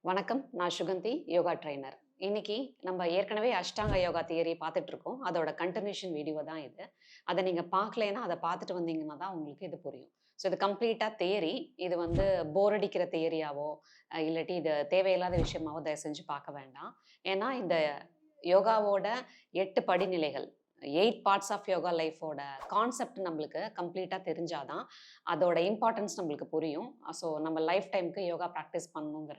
வணக்கம். நான் சுகந்தி, யோகா ட்ரெய்னர். இன்னைக்கு நம்ம ஏற்கனவே அஷ்டாங்க யோகா தியரி பார்த்துட்டு இருக்கோம். அதோட கன்டினியூஷன் வீடியோ தான் இது. அத நீங்க பார்க்கலைன்னா, அத பார்த்துட்டு வந்தீங்கன்னா தான் உங்களுக்கு இது புரியும். ஸோ இது கம்ப்ளீட்டா தியரி. இது போர் அடிக்கிற தியரியாவோ, இல்லாட்டி இது தேவையில்லாத விஷயமாவோ தயவு செஞ்சு பார்க்க வேண்டாம். ஏன்னா, இந்த யோகாவோட 8 படிநிலைகள் 8 பார்ட்ஸ் ஆஃப் யோகா லைஃபோட கான்செப்ட் நம்மளுக்கு கம்ப்ளீட்டா தெரிஞ்சா தான், அதோட இம்பார்ட்டன்ஸ் நம்மளுக்கு புரியும். ஸோ நம்ம லைஃப் டைம்க்கு யோகா பிராக்டிஸ் பண்ணணுங்கிற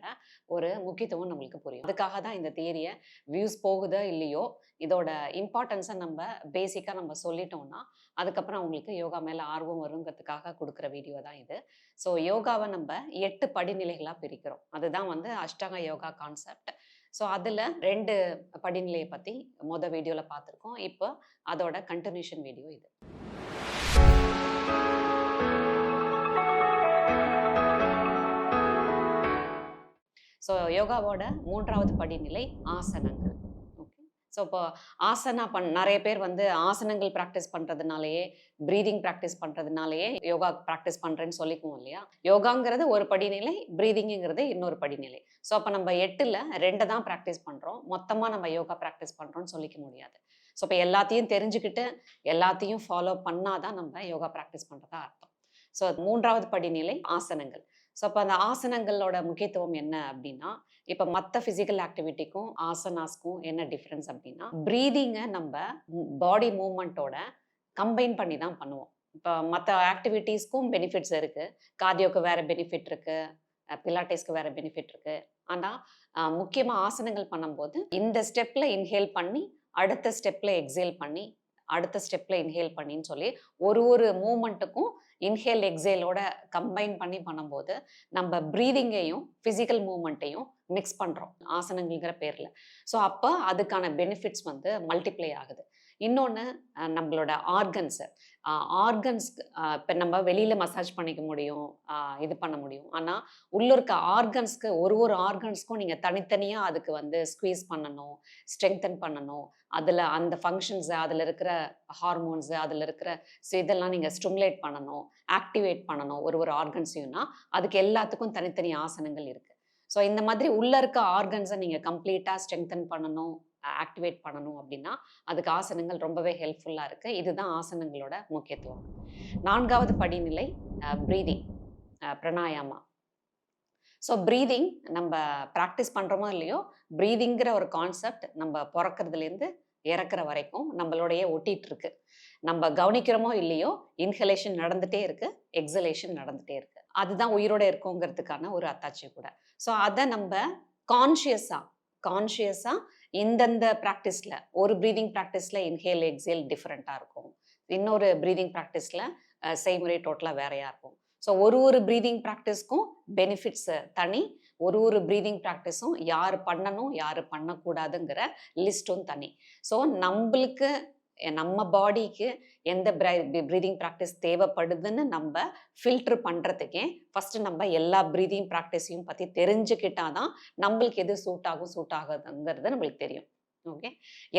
ஒரு முக்கியத்துவம் நம்மளுக்கு புரியும். அதுக்காக தான் இந்த தியரிய வியூஸ் போகுதோ இல்லையோ, இதோட இம்பார்ட்டன்ஸ பேசிக்கா நம்ம சொல்லிட்டோம்னா, அதுக்கப்புறம் அவங்களுக்கு யோகா மேல ஆர்வம் வருங்கிறதுக்காக குடுக்குற வீடியோ தான் இது. ஸோ யோகாவ நம்ப 8 படிநிலைகளா பிரிக்கிறோம். அதுதான் அஷ்டாங்க யோகா கான்செப்ட். ஸோ அதுல 2 படிநிலைய பத்தி வீடியோல பார்த்துருக்கோம். இப்போ அதோட கன்டினியூஷன் வீடியோ இது. ஸோ யோகாவோட 3வது படிநிலை ஆசனங்கள். ஓகே. ஸோ இப்போ நெறைய பேர் ஆசனங்கள் பிராக்டிஸ் பண்றதுனாலயே, பிரீதிங் பிராக்டிஸ் பண்றதுனாலயே யோகா பிராக்டிஸ் பண்றேன்னு சொல்லிக்குவோம் இல்லையா? யோகாங்கிறது ஒரு படிநிலை, பிரீதிங்கிறது இன்னொரு படிநிலை. ஸோ அப்ப நம்ம 8ல 2 தான் பிராக்டிஸ் பண்றோம். மொத்தமா நம்ம யோகா பிராக்டிஸ் பண்றோம்னு சொல்லிக்க முடியாது. ஸோ இப்ப எல்லாத்தையும் தெரிஞ்சுக்கிட்டு, எல்லாத்தையும் ஃபாலோ பண்ணா தான் நம்ம யோகா பிராக்டிஸ் பண்றதா அர்த்தம். ஸோ 3வது படிநிலை ஆசனங்கள். ஸோ அப்ப அந்த ஆசனங்களோட முக்கியத்துவம் என்ன அப்படின்னா, இப்ப மத்த பிசிக்கல் ஆக்டிவிட்டிக்கும் ஆசனாஸ்க்கும் என்ன டிஃபரன்ஸ் அப்படின்னா, பிரீதிங்க பாடி மூவ்மெண்ட்டோட கம்பைன் பண்ணி தான் பண்ணுவோம். இப்ப மத்த ஆக்டிவிட்டீஸ்க்கும் பெனிஃபிட்ஸ் இருக்கு. கார்டியோக்கு வேற பெனிஃபிட் இருக்கு. பிலாட்டிஸ்க்கு வேற பெனிஃபிட் இருக்கு. ஆனா, முக்கியமா ஆசனங்கள் பண்ணும்போது, இந்த ஸ்டெப்ல இன்ஹேல் பண்ணி, அடுத்த ஸ்டெப்ல எக்ஸேல் பண்ணி, அடுத்த ஸ்டெப்ல இன்ஹேல் பண்ணின்னு சொல்லி, ஒரு மூவ்மெண்ட்டுக்கும் இன்ஹேல், எக்ஸேலோட கம்பைன் பண்ணி பண்ணும்போது, நம்ம பிரீதிங்கையும், பிசிக்கல் மூவ்மெண்ட்டையும் மிக்ஸ் பண்றோம். ஆசனங்கள்ங்கிற பேர்ல. ஸோ அப்ப அதுக்கான பெனிஃபிட்ஸ் மல்டிப்ளை ஆகுது. இன்னொன்னு நம்மளோட ஆர்கன்ஸ். ஆர்கன்ஸ்க்கு இப்ப நம்ம வெளியில மசாஜ் பண்ணிக்க முடியும். இது பண்ண முடியும். ஆனா, உள்ள இருக்க ஆர்கன்ஸ்க்கு ஒரு ஆர்கன்ஸ்க்கும் நீங்க தனித்தனியா அதுக்கு ஸ்குவீஸ் பண்ணணும், ஸ்ட்ரெங்தன் பண்ணணும். அதுல அந்த ஃபங்ஷன்ஸ், அதுல இருக்கிற ஹார்மோன்ஸ், அதுல இருக்கிற இதெல்லாம் நீங்க ஸ்டிமுலேட் பண்ணணும், ஆக்டிவேட் பண்ணணும் ஒரு ஆர்கன்ஸையும்னா, அதுக்கு எல்லாத்துக்கும் தனித்தனி ஆசனங்கள் இருக்கு. ஸோ இந்த மாதிரி உள்ள இருக்க ஆர்கன்ஸை நீங்க கம்ப்ளீட்டா ஸ்ட்ரெங்தன் பண்ணணும், ஆக்டிவேட் பண்ணணும் அப்படின்னா, அதுக்கு ஆசனங்கள் ரொம்பவே ஹெல்ப்ஃபுல்லா இருக்கு. இதுதான் ஆசனங்களோட முக்கியத்துவம். 4வது படிநிலை பிரீதிங், பிராணாயாமா. ஸோ பிரீதிங் நம்ம பிராக்டிஸ் பண்றோமோ இல்லையோ, பிரீதிங்கிற ஒரு கான்செப்ட் நம்ம பொறக்கறதுலேருந்து இறக்குற வரைக்கும் நம்மளோடயே ஒட்டிட்டு இருக்கு. நம்ம கவனிக்கிறோமோ இல்லையோ, இன்ஹலேஷன் நடந்துட்டே இருக்கு, எக்ஸலேஷன் நடந்துட்டே இருக்கு. அதுதான் உயிரோட இருக்கோங்கிறதுக்கான ஒரு அத்தாட்சி கூட. ஸோ அத நம்ப கான்ஷியஸா கான்ஷியஸா இந்தந்த பிராக்டிஸ்ல ஒரு பிரீதிங் பிராக்டிஸ்ல இன்ஹேல், எக்ஸேல் டிஃபரெண்ட்டா இருக்கும். இன்னொரு பிரீதிங் பிராக்டிஸ்ல செய்முறை டோட்டலா வேறையா இருக்கும். ஸோ ஒரு பிரீதிங் பிராக்டிஸ்க்கும் பெனிஃபிட்ஸ் தனி. ஒரு பிரீதிங் பிராக்டிஸும் யாரு பண்ணணும், யாரு பண்ணக்கூடாதுங்கிற லிஸ்ட்டும் தனி. ஸோ நம்பளுக்கு நம்ம பாடிக்கு எந்த பிரீதிங் பிராக்டிஸ் தேவைப்படுதுன்னு நம்ம ஃபில்டர் பண்றதுக்கே ஃபர்ஸ்ட் நம்ம எல்லா பிரீதிங் பிராக்டிஸையும் பத்தி தெரிஞ்சுக்கிட்டா தான் நம்மளுக்கு எது சூட் ஆகும், சூட் ஆகாதுங்கிறது நம்மளுக்கு தெரியும். ஓகே.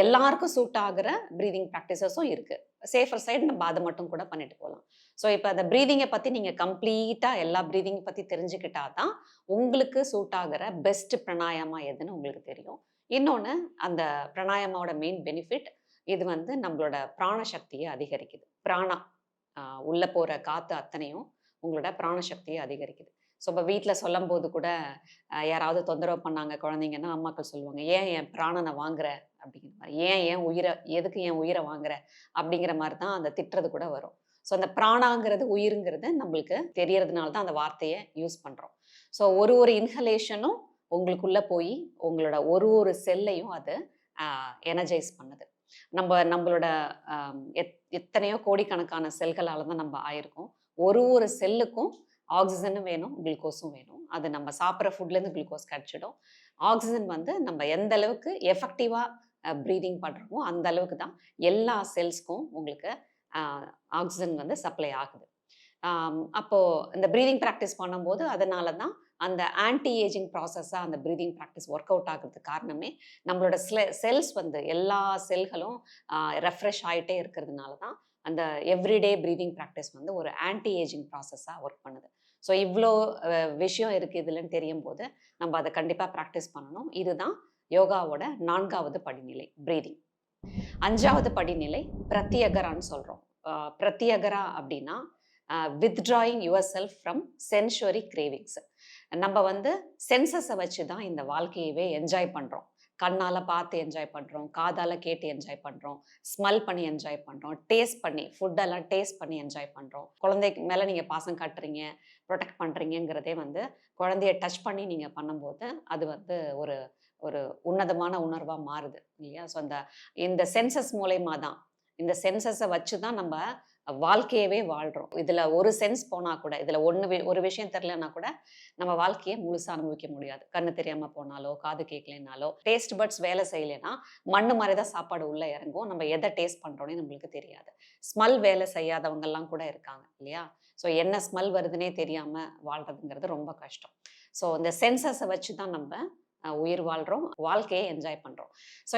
எல்லாருக்கும் சூட் ஆகுற பிரீதிங் பிராக்டிசஸும் இருக்கு. சேஃபர் சைடு நம்ம அதை மட்டும் கூட பண்ணிட்டு போகலாம். ஸோ இப்போ அந்த பிரீதிங்கை பத்தி நீங்க கம்ப்ளீட்டா எல்லா பிரீதிங் பத்தி தெரிஞ்சுக்கிட்டா தான் உங்களுக்கு சூட் ஆகுற பெஸ்ட் பிராணாயாமா எதுன்னு உங்களுக்கு தெரியும். இன்னொன்னு, அந்த பிராணாயாமாவோட மெயின் பெனிஃபிட், இது நம்மளோட பிராண சக்தியை அதிகரிக்குது. பிராணா உள்ள போற காத்து அத்தனையும் உங்களோட பிராண சக்தியை அதிகரிக்குது. ஸோ இப்போ வீட்ல சொல்லும்போது கூட யாராவது தொந்தரவு பண்ணாங்க குழந்தைங்கன்னா, அம்மாக்கள் சொல்லுவாங்க, "ஏன் என் பிராணனை வாங்குற?" அப்படிங்கிற மாரி. "ஏன் என் உயிரை எதுக்கு என் உயிரை வாங்குற?" அப்படிங்கிற மாரி தான் அந்த திட்டுறது கூட வரும். ஸோ அந்த பிராணாங்கிறது, உயிருங்கிறது நம்மளுக்கு தெரியறதுனால தான் அந்த வார்த்தையை யூஸ் பண்றோம். ஸோ ஒரு இன்ஹலேஷனும் உங்களுக்குள்ள போய் உங்களோட ஒரு செல்லையும் அது எனர்ஜைஸ் பண்ணுது. நம்மளோட எத்தனையோ கோடிக்கணக்கான செல்களால தான் நம்ம ஆயிருக்கோம். ஒரு செல்லுக்கும் ஆக்ஸிஜனும் வேணும், குளுக்கோஸும் வேணும். அது நம்ம சாப்பிட்ற ஃபுட்லேருந்து குளுக்கோஸ் கிடைச்சிடும். ஆக்ஸிஜன் நம்ம எந்த அளவுக்கு எஃபெக்டிவா பிரீதிங் பண்றோமோ, அந்த அளவுக்கு தான் எல்லா செல்ஸ்க்கும் உங்களுக்கு ஆக்ஸிஜன் சப்ளை ஆகுது. அப்போ இந்த பிரீதிங் பிராக்டிஸ் பண்ணும்போது, அதனால தான் அந்த ஆன்டி ஏஜிங் ப்ராசஸா அந்த பிரீதிங் பிராக்டிஸ் ஒர்க் அவுட் ஆகுறதுக்கு காரணமே, நம்மளோட செல்ஸ் எல்லா செல்களும் ரெஃப்ரெஷ் ஆயிட்டே இருக்கிறதுனால தான், அந்த எவ்ரிடே பிரீதிங் பிராக்டிஸ் ஒரு ஆன்டி ஏஜிங் ப்ராசஸா ஒர்க் பண்ணுது. ஸோ இவ்வளோ விஷயம் இருக்குது இதுலன்னு தெரியும் போது நம்ம அதை கண்டிப்பாக ப்ராக்டிஸ் பண்ணணும். இதுதான் யோகாவோட 4வது படிநிலை பிரீதிங். 5வது படிநிலை பிரத்யகரான்னு சொல்கிறோம். பிரத்யகரா அப்படின்னா withdrawing yourself from sensory cravings. நம்ம வந்து சென்சஸை வச்சு தான் இந்த வாழ்க்கையவே என்ஜாய் பண்ணுறோம். கண்ணால் பார்த்து என்ஜாய் பண்ணுறோம், காதால் கேட்டு என்ஜாய் பண்ணுறோம், ஸ்மெல் பண்ணி என்ஜாய் பண்ணுறோம், டேஸ்ட் பண்ணி ஃபுட்டெல்லாம் டேஸ்ட் பண்ணி என்ஜாய் பண்ணுறோம். குழந்தைக்கு மேலே நீங்கள் பாசம் காட்டுறீங்க, ப்ரொடெக்ட் பண்ணுறீங்கிறதே வந்து குழந்தைய டச் பண்ணி நீங்கள் பண்ணும்போது அது வந்து ஒரு ஒரு உன்னதமான உணர்வாக மாறுது இல்லையா? ஸோ இந்த சென்சஸ் மூலயமா தான், இந்த சென்சஸை வச்சு தான் நம்ம வாழ்க்கையவே வாழ்கிறோம். இதில் ஒரு சென்ஸ் போனால் கூட, இதில் ஒரு விஷயம் தெரிலனா கூட நம்ம வாழ்க்கையை முழுசாக அனுபவிக்க முடியாது. கண்ணு தெரியாமல் போனாலோ, காது கேட்கலனாலோ, டேஸ்ட் பட்ஸ் வேலை செய்யலைன்னா மண்ணு மாதிரி தான் சாப்பாடு உள்ளே இறங்கும். நம்ம எதை டேஸ்ட் பண்ணுறோன்னே நம்மளுக்கு தெரியாது. ஸ்மெல் வேலை செய்யாதவங்கெல்லாம் கூட இருக்காங்க இல்லையா? ஸோ என்ன ஸ்மெல் வருதுன்னே தெரியாமல் வாழ்கிறதுங்கிறது ரொம்ப கஷ்டம். ஸோ இந்த சென்சஸை வச்சு தான் நம்ம உயிர் வாழ்கிறோம், வாழ்க்கையை என்ஜாய் பண்ணுறோம். ஸோ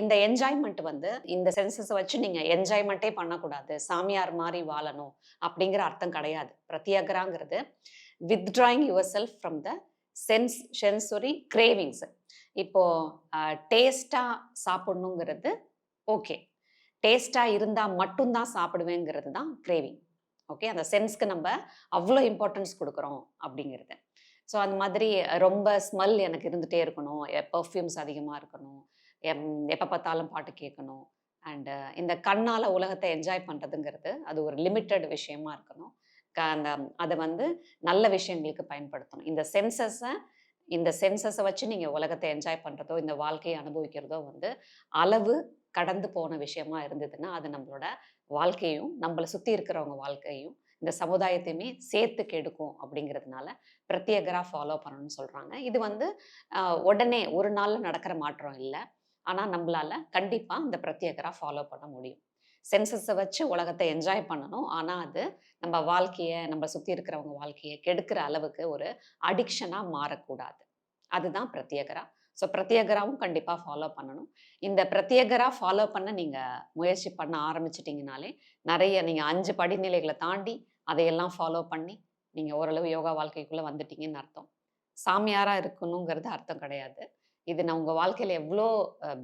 இந்த என்ஜாய்மெண்ட் வந்து இந்த சென்சஸை வச்சு நீங்கள் என்ஜாய்மெண்ட்டே பண்ணக்கூடாது, சாமியார் மாதிரி வாழணும் அப்படிங்கிற அர்த்தம் கிடையாது. பிரத்யகராங்கிறது withdrawing yourself from the sensory cravings. இப்போது டேஸ்ட்டாக சாப்பிடணுங்கிறது ஓகே, டேஸ்ட்டாக இருந்தால் மட்டும்தான் சாப்பிடுவேங்கிறது தான் கிரேவிங். ஓகே, அந்த சென்ஸ்க்கு நம்ம அவ்வளோ இம்பார்ட்டன்ஸ் கொடுக்குறோம் அப்படிங்கிறது. ஸோ அந்த மாதிரி ரொம்ப ஸ்மெல் எனக்கு இருந்துகிட்டே இருக்கணும், பர்ஃப்யூம்ஸ் அதிகமாக இருக்கணும், எப்போ பார்த்தாலும் பாட்டு கேட்கணும். அண்டு இந்த கண்ணால் உலகத்தை என்ஜாய் பண்ணுறதுங்கிறது அது ஒரு லிமிட்டட் விஷயமா இருக்கணும். அதை வந்து நல்ல விஷயங்களுக்கு பயன்படுத்தணும். இந்த சென்சஸை வச்சு நீங்கள் உலகத்தை என்ஜாய் பண்ணுறதோ, இந்த வாழ்க்கையை அனுபவிக்கிறதோ வந்து அளவு கடந்து போன விஷயமா இருந்ததுன்னா அது நம்மளோட வாழ்க்கையும், நம்மளை சுற்றி இருக்கிறவங்க வாழ்க்கையும், இந்த சமுதாயத்தையுமே சேர்த்து கெடுக்கும். அப்படிங்கிறதுனால பிரத்யேகரா ஃபாலோ பண்ணணும்னு சொல்கிறாங்க. இது வந்து உடனே ஒரு நாளில் நடக்கிற மாற்றம் இல்லை. ஆனால் நம்மளால கண்டிப்பாக இந்த பிரத்யேகரா ஃபாலோ பண்ண முடியும். சென்சஸை வச்சு உலகத்தை என்ஜாய் பண்ணணும். ஆனால் அது நம்ம வாழ்க்கையை, நம்ம சுற்றி இருக்கிறவங்க வாழ்க்கையை கெடுக்கிற அளவுக்கு ஒரு அடிக்ஷனாக மாறக்கூடாது. அதுதான் பிரத்யேகரா. ஸோ பிரத்யேகராவும் கண்டிப்பாக ஃபாலோ பண்ணணும். இந்த பிரத்யேகரா ஃபாலோ பண்ண நீங்கள் முயற்சி பண்ண ஆரம்பிச்சிட்டிங்கனாலே நிறைய நீங்கள் 5 படிநிலைகளை தாண்டி அதையெல்லாம் ஃபாலோ பண்ணி நீங்கள் ஓரளவு யோகா வாழ்க்கைக்குள்ளே வந்துட்டீங்கன்னு அர்த்தம். சாமியாராக இருக்கணுங்கிறது அர்த்தம் கிடையாது. இது நான் உங்கள் வாழ்க்கையில் எவ்வளோ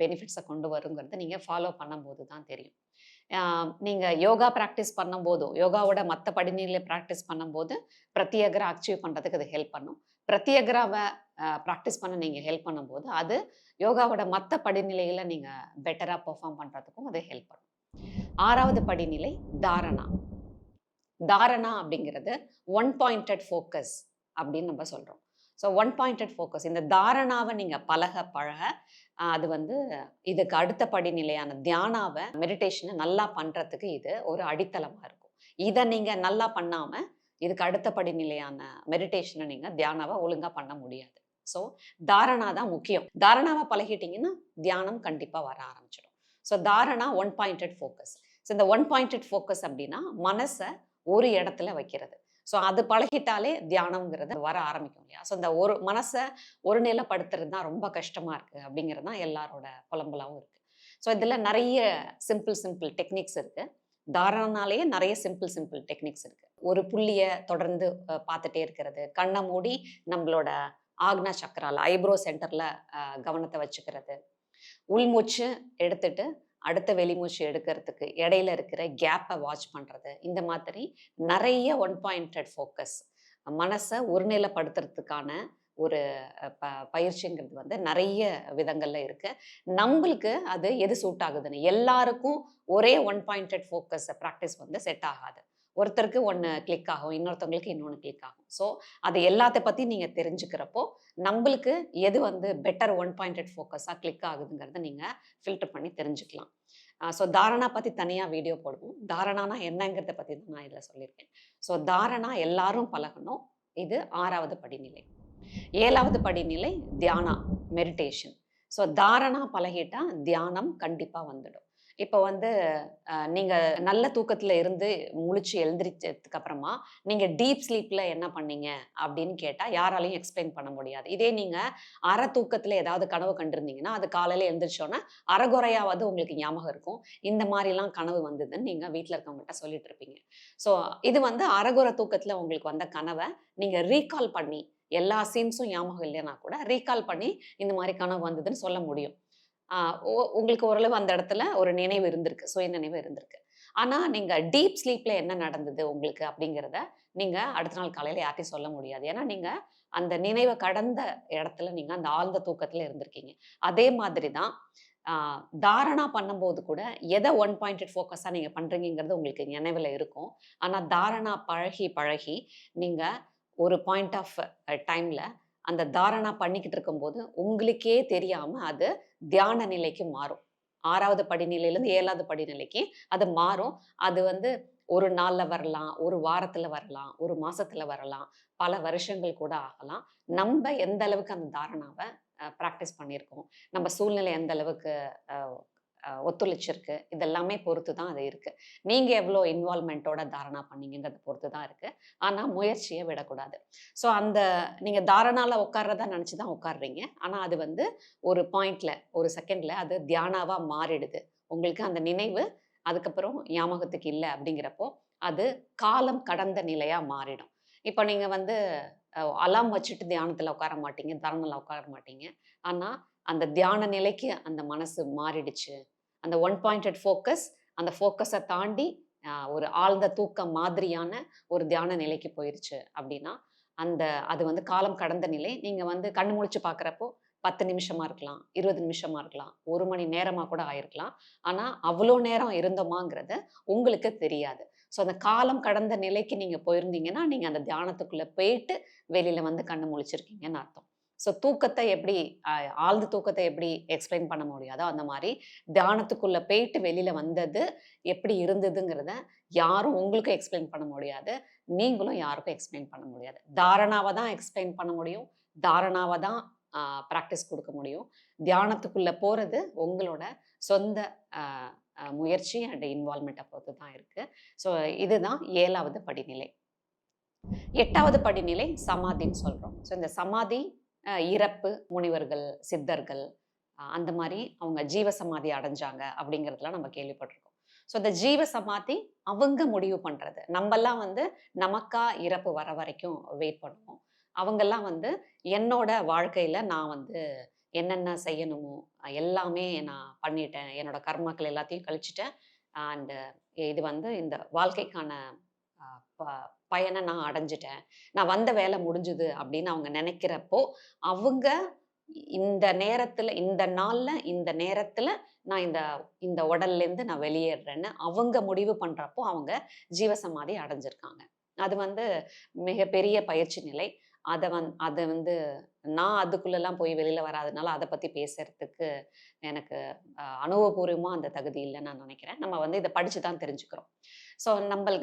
பெனிஃபிட்ஸை கொண்டு வருங்கிறது நீங்கள் ஃபாலோ பண்ணும்போது தான் தெரியும். நீங்கள் யோகா ப்ராக்டிஸ் பண்ணும்போதும், யோகாவோட மற்ற படிநிலையை ப்ராக்டிஸ் பண்ணும்போது பிரத்யேகரா அச்சீவ் பண்ணுறதுக்கு அது ஹெல்ப் பண்ணும். பிரத்யேகராவை ப்ராக்டிஸ் பண்ண நீங்கள் ஹெல்ப் பண்ணும்போது அது யோகாவோட மற்ற படிநிலையில் நீங்கள் பெட்டராக பெர்ஃபார்ம் பண்ணுறதுக்கும் அது ஹெல்ப் பண்ணும். 6வது படிநிலை தாரணா. தாரணா அப்படிங்கிறது ஒன் பாயிண்டட் ஃபோக்கஸ் அப்படின்னு நம்ம சொல்கிறோம். ஸோ ஒன் பாயிண்டட் ஃபோக்கஸ், இந்த தாரணாவை நீங்கள் பழக அது வந்து இதுக்கு அடுத்த படிநிலையான தியானாவை, மெடிடேஷனை நல்லா பண்ணுறதுக்கு இது ஒரு அடித்தளமாக இருக்கும். இதை நீங்கள் நல்லா பண்ணாமல் இதுக்கு அடுத்த படிநிலையான மெடிடேஷனை நீங்கள் தியானாவை ஒழுங்காக பண்ண முடியாது. ஸோ தாரணா தான் முக்கியம். தாரணாவை பழகிட்டிங்கன்னா தியானம் கண்டிப்பாக வர ஆரம்பிச்சிடும். So dharana one pointed focus. So இந்த ஒன் பாயிண்டட் ஃபோக்கஸ் அப்படின்னா மனசை ஒரு இடத்துல வைக்கிறது. ஸோ அது பழகிட்டாலே தியானம்ங்கிறது வர ஆரம்பிக்கும் இல்லையா? ஸோ இந்த ஒரு மனசை ஒரு நிலைப்படுத்துறது தான் ரொம்ப கஷ்டமாக இருக்குது அப்படிங்கிறது தான் எல்லாரோட புலம்பலாகவும் இருக்குது. ஸோ இதில் நிறைய சிம்பிள் டெக்னிக்ஸ் இருக்குது. தாரணாலேயே நிறைய சிம்பிள் டெக்னிக்ஸ் இருக்குது. ஒரு புள்ளியை தொடர்ந்து பார்த்துட்டே இருக்கிறது, கண்ணை மூடி நம்மளோட ஆக்னா சக்கரால ஐப்ரோ சென்டரில் கவனத்தை வச்சுக்கிறது, உள்மூச்சு எடுத்துட்டு அடுத்த வெளிமூச்சு எடுக்கிறதுக்கு இடையில இருக்கிற கேப்பை வாட்ச் பண்ணுறது, இந்த மாதிரி நிறைய ஒன் பாயிண்டட் ஃபோக்கஸ் மனசை ஒருநிலைப்படுத்துறதுக்கான ஒரு பயிற்சிங்கிறது வந்து நிறைய விதங்கள்ல இருக்கு. நம்மளுக்கு அது எது சூட் ஆகுதுன்னு, எல்லாருக்கும் ஒரே ஒன் பாயிண்டட் ஃபோக்கஸ் ப்ராக்டிஸ் வந்து செட் ஆகாது. ஒருத்தருக்கு ஒன்று கிளிக் ஆகும், இன்னொருத்தவங்களுக்கு இன்னொன்று கிளிக் ஆகும். ஸோ அது எல்லாத்த பற்றி நீங்கள் தெரிஞ்சுக்கிறப்போ நம்மளுக்கு எது வந்து பெட்டர் ஒன் பாயிண்டட் ஃபோக்கஸாக கிளிக் ஆகுதுங்கிறத நீங்கள் ஃபில்டர் பண்ணி தெரிஞ்சுக்கலாம். ஸோ தாரணா பற்றி தனியாக வீடியோ போடுவோம். தாரணானா என்னங்கிறத பற்றி தான் நான் இதில் சொல்லியிருக்கேன். ஸோ தாரணா எல்லாரும் பழகணும். இது 6வது படிநிலை. 7வது படிநிலை தியானா, மெடிடேஷன். ஸோ தாரணா பழகிட்டா தியானம் கண்டிப்பாக வந்துடும். இப்போ வந்து நீங்க நல்ல தூக்கத்துல இருந்து முழிச்சு எழுந்திரிச்சதுக்கு அப்புறமா, நீங்க டீப் ஸ்லீப்ல என்ன பண்ணீங்க? அப்படின்னு கேட்டா, யாராலயும் எக்ஸ்ப்ளைன் பண்ண முடியாது. இதே நீங்க அரை தூக்கத்துல ஏதாவது கனவு கண்டிருந்தீங்கன்னா, அது காலையில எழுந்திரிச்சோனே அரைகுறையாவது உங்களுக்கு ஞாபகம் இருக்கும். இந்த மாரிலாம் கனவு வந்ததுன்னு நீங்க வீட்ல இருக்கவங்ககிட்ட சொல்லிட்டு இருப்பீங்க. ஸோ இது வந்து அரைகுறை தூக்கத்துல உங்களுக்கு வந்த கனவ, நீங்க ரீகால் பண்ணி, எல்லா சீன்ஸும் ஞாபகம் இல்லைன்னா கூட, ரீகால் பண்ணி இந்த மாரி கனவு வந்ததுன்னு சொல்ல முடியும். ஆ உங்களுக்கு ஓரளவு அந்த இடத்துல ஒரு நினைவு இருந்திருக்கு. சுய நினைவு இருந்திருக்கு. ஆனா, நீங்க டீப் ஸ்லீப்ல என்ன நடந்தது உங்களுக்கு அப்படிங்கிறத, நீங்க அடுத்த நாள் காலையில யார்ட்டயும் சொல்ல முடியாது. ஏன்னா, நீங்க அந்த நினைவ கடந்த இடத்துல நீங்க அந்த ஆழ்ந்த தூக்கத்துல இருந்திருக்கீங்க. அதே மாதிரி தான் ஆ தாரணா பண்ணும்போது கூட எத ஒன் பாயிண்டட் ஃபோக்கஸா நீங்க பண்றீங்கங்கிறது உங்களுக்கு நினைவுல இருக்கும். ஆனா, தாரணா பழகி, பழகி நீங்க ஒரு பாயிண்ட் ஆஃப் டைம்ல அந்த தாரணா பண்ணிக்கிட்டு இருக்கும்போது, உங்களுக்கே தெரியாம அது தியான நிலைக்கு மாறும். 6வது படிநிலையிலேருந்து 7வது படிநிலைக்கு அது மாறும். அது வந்து 1 நாள்ல வரலாம், 1 வாரத்துல வரலாம், 1 மாசத்துல வரலாம், பல வருஷங்கள் கூட ஆகலாம். நம்ப எந்த அளவுக்கு அந்த தாரணாவ பிராக்டிஸ் பண்ணியிருக்கோம். நம்ம சூழ்நிலை எந்த அளவுக்கு அ ஒத்துழைச்சிருக்கு. இதெல்லாமே பொறுத்து தான் அது இருக்கு. நீங்க எவ்வளோ இன்வால்வ்மென்ட்டோட தாரணா பண்ணீங்கங்கிறத பொறுத்து தான் இருக்கு. ஆனா முயற்சிய விடக்கூடாது. ஸோ அந்த நீங்க தாரணால உட்கார்றதா நெனச்சு தான் உட்கார்றீங்க. ஆனா அது வந்து ஒரு பாயிண்ட்ல, ஒரு செகண்ட்ல அது தியானாவா மாறிடுது. உங்களுக்கு அந்த நினைவு அதுக்கப்புறம் ஞாபகத்துக்கு இல்ல அப்படிங்கிறப்போ, அது காலம் கடந்த நிலையா மாறிடும். இப்ப நீங்க வந்து அலார்ம் வச்சுட்டு தியானத்துல உட்கார மாட்டீங்க, தாரணால உட்கார மாட்டீங்க. ஆனா அந்த தியான நிலைக்கு அந்த மனசு மாறிடுச்சு. அந்த ஒன் பாயிண்டட் ஃபோக்கஸ், அந்த ஃபோக்கஸ தாண்டி ஒரு ஆழ்ந்த தூக்கம் மாதிரியான ஒரு தியான நிலைக்கு போயிருச்சு அப்டின்னா, அந்த அது வந்து காலம் கடந்த நிலை. நீங்க வந்து கண்ணு முழிச்சு பார்க்குறப்போ 10 நிமிஷமா இருக்கலாம், 20 நிமிஷமா இருக்கலாம், 1 மணி நேரமா கூட ஆயிருக்கலாம். ஆனா, அவ்ளோ நேரம் இருந்தோமாங்கிறது உங்களுக்கு தெரியாது. ஸோ, அந்த காலம் கடந்த நிலைக்கு நீங்க போயிருந்தீங்கன்னா, நீங்க அந்த தியானத்துக்குள்ள போயிட்டு வெளில வந்து கண்ணு முழிச்சிருக்கீங்கன்னு அர்த்தம். ஸோ, தூக்கத்த எப்படி அ ஆழ்ந்த தூக்கத்த எப்படி எக்ஸ்பிளைன் பண்ண முடியாதோ, அந்த மாரி தியானத்துக்குள்ள போயிட்டு வெளில வந்தது எப்படி இருந்ததுங்கிறத யாரும் உங்களுக்கும் எக்ஸ்பிளைன் பண்ண முடியாது. நீங்களும் யாருக்கும் எக்ஸ்பிளைன் பண்ண முடியாது. தாரணாவ தான் எக்ஸ்பிளைன் பண்ண முடியும். தாரணாவ தான் அ பிராக்டிஸ் குடுக்க முடியும். தியானத்துக்குள்ள போறது உங்களோட சொந்த அ அ முயற்சி அண்ட் இன்வால்வ்மென்ட்ட பொறுத்து தான் இருக்கு. ஸோ, இதுதான் 7வது படிநிலை. 8வது படிநிலை சமாதின்னு சொல்றோம். ஸோ இந்த சமாதி இறப்பு, முனிவர்கள், சித்தர்கள் அந்த மாரி அவங்க ஜீவ சமாதி அடைஞ்சாங்க அப்படிங்கிறதெல்லாம் நம்ம கேள்விப்பட்டிருக்கோம். ஸோ இந்த ஜீவ சமாதி அவங்க முடிவு பண்றது. நம்பலாம் வந்து நமக்கா இறப்பு வர வரைக்கும் வெயிட் பண்ணுவோம். அவங்கலாம் வந்து என்னோட வாழ்க்கையில நான் வந்து என்னென்ன செய்யணுமோ எல்லாமே நான் பண்ணிட்டேன். என்னோட கர்மாக்கள் எல்லாத்தையும் கழிச்சுட்டேன். அண்ட் இது வந்து இந்த வாழ்க்கைக்கான அ ப பயன நான் அடைஞ்சுட்டேன். நான் வந்த வேலை முடிஞ்சுது அப்படின்னு அவங்க நெனைக்கிறப்போ, அவங்க இந்த நேரத்துல, இந்த நாள்ல, இந்த நேரத்துல நான் இந்த இந்த உடல்லேருந்து நான் வெளியேறுறேன்னு அவங்க முடிவு பண்றப்போ, அவங்க ஜீவசமாதி அடைஞ்சிருக்காங்க. அது வந்து மிகப்பெரிய பயிற்சி நிலை. அத வந்து நான் அதுக்குள்ளலாம் போய் வெளில வராதனால, அத பத்தி பேசுறதுக்கு எனக்கு அனுபவபூர்வமா அந்த தகுதி இல்லன்னு நான் நெனைக்கிறேன். நம்ம வந்து இத படிச்சு தான் தெரிஞ்சுக்கிறோம். ஸோ நம்பள்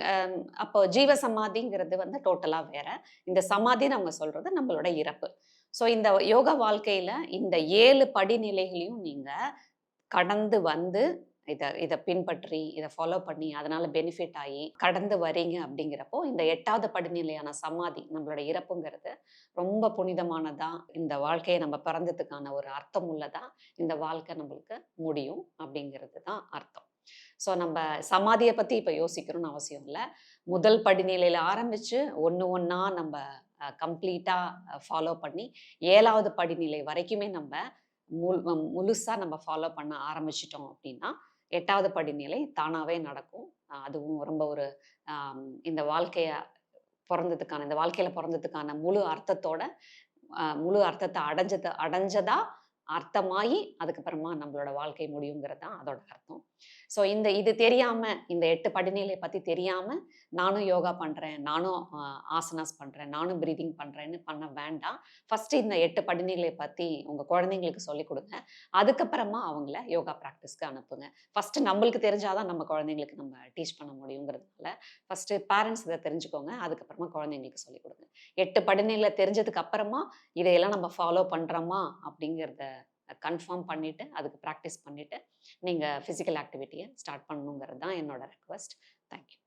அப்போ ஜீவ சமாதிங்கிறது வந்து டோட்டலா வேற. இந்த சமாதின்னு அவங்க சொல்றது நம்மளோட இறப்பு. ஸோ இந்த யோகா வாழ்க்கையில இந்த 7 படிநிலைகளையும் நீங்க கடந்து வந்து இத இத பின்பற்றி, இத ஃபாலோ பண்ணி, அதனால பெனிஃபிட் ஆயி, கடந்து வரீங்க அப்படிங்கிறப்போ, இந்த 8வது படிநிலையான சமாதி, நம்மளோட இறப்புங்கிறது ரொம்ப புனிதமானதா, இந்த வாழ்க்கைய நம்ம பிறந்ததுக்கான ஒரு அர்த்தம் உள்ளதா, இந்த வாழ்க்கை நம்மளுக்கு முடியும் அப்படிங்கிறது தான் அர்த்தம். ஸோ நம்ப சமாதிய பத்தி இப்ப யோசிக்கணும்னு அவசியம் இல்ல. முதல் படிநிலையில ஆரம்பிச்சு ஒண்ணு ஒண்ணா நம்ப கம்ப்ளீட்டா ஃபாலோ பண்ணி 7வது படிநிலை வரைக்குமே நம்ப முழுசா நம்ம ஃபாலோ பண்ண ஆரம்பிச்சுட்டோம் அப்படின்னா, 8வது படிநிலை தானாவே நடக்கும். அதுவும் ரொம்ப ஒரு இந்த வாழ்க்கைய பொறந்ததுக்கான இந்த வாழ்க்கையில பொறந்ததுக்கான முழு அர்த்தத்தோட, முழு அர்த்தத்த அடைஞ்சதா அர்த்தமாயி, அதுக்கப்புறமா நம்மளோட வாழ்க்கை முடியுங்கிறது தான் அதோட அர்த்தம். ஸோ இது தெரியாம, இந்த 8 படிநிலை பத்தி தெரியாம, நானும் யோகா பண்றேன், நானும் ஆசனாஸ் பண்றேன், நானும் பிரீதிங் பண்றேன்னு பண்ண வேண்டாம். ஃபர்ஸ்ட்டு இந்த 8 படிநிலை பத்தி உங்க குழந்தைங்களுக்கு சொல்லிக் குடுங்க. அதுக்கப்புறமா அவங்கள யோகா பிராக்டிஸ்க்கு அனுப்புங்க. ஃபர்ஸ்ட்டு நம்மளுக்கு தெரிஞ்சா தான் நம்ம குழந்தைங்களுக்கு நம்ம டீச் பண்ண முடியுங்கிறதுனால, ஃபர்ஸ்ட்டு பேரண்ட்ஸ் இத தெரிஞ்சுக்கோங்க. அதுக்கப்புறமா குழந்தைங்களுக்கு சொல்லிக் குடுங்க. 8 படிநிலை தெரிஞ்சதுக்கு அப்புறமா, இதையெல்லாம் நம்ம ஃபாலோ பண்றோமா? அப்படிங்கிறத கன்ஃபார்ம் பண்ணிவிட்டு அதுக்கு ப்ராக்டிஸ் பண்ணிவிட்டு நீங்கள் ஃபிசிக்கல் ஆக்டிவிட்டியை ஸ்டார்ட் பண்ணணுங்கிறது தான் என்னோட ரெக்வஸ்ட். தேங்க்யூ.